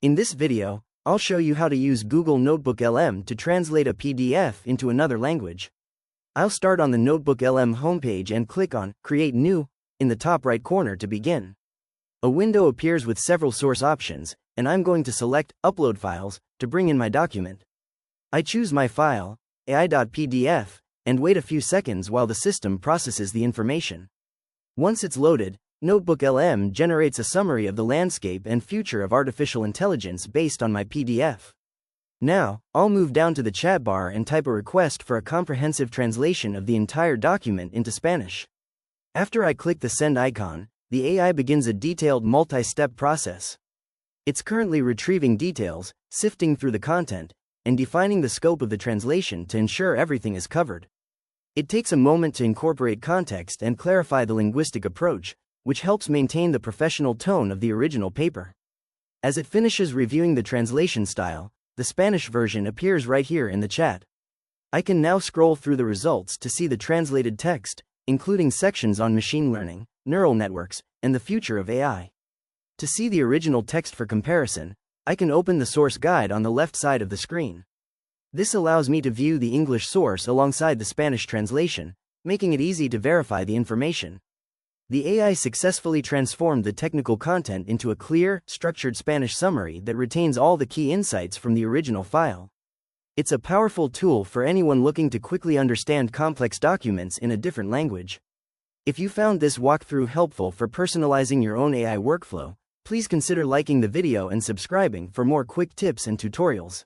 In this video, I'll show you how to use Google NotebookLM to translate a PDF into another language. I'll start on the NotebookLM homepage and click on Create New in the top right corner to begin. A window appears with several source options, and I'm going to select Upload Files to bring in my document. I choose my file, ai.pdf, and wait a few seconds while the system processes the information. Once it's loaded, NotebookLM generates a summary of the landscape and future of artificial intelligence based on my PDF. Now, I'll move down to the chat bar and type a request for a comprehensive translation of the entire document into Spanish. After I click the send icon, the AI begins a detailed multi-step process. It's currently retrieving details, sifting through the content, and defining the scope of the translation to ensure everything is covered. It takes a moment to incorporate context and clarify the linguistic approach, which helps maintain the professional tone of the original paper. As it finishes reviewing the translation style, the Spanish version appears right here in the chat. I can now scroll through the results to see the translated text, including sections on machine learning, neural networks, and the future of AI. To see the original text for comparison, I can open the source guide on the left side of the screen. This allows me to view the English source alongside the Spanish translation, making it easy to verify the information. The AI successfully transformed the technical content into a clear, structured Spanish summary that retains all the key insights from the original file. It's a powerful tool for anyone looking to quickly understand complex documents in a different language. If you found this walkthrough helpful for personalizing your own AI workflow, please consider liking the video and subscribing for more quick tips and tutorials.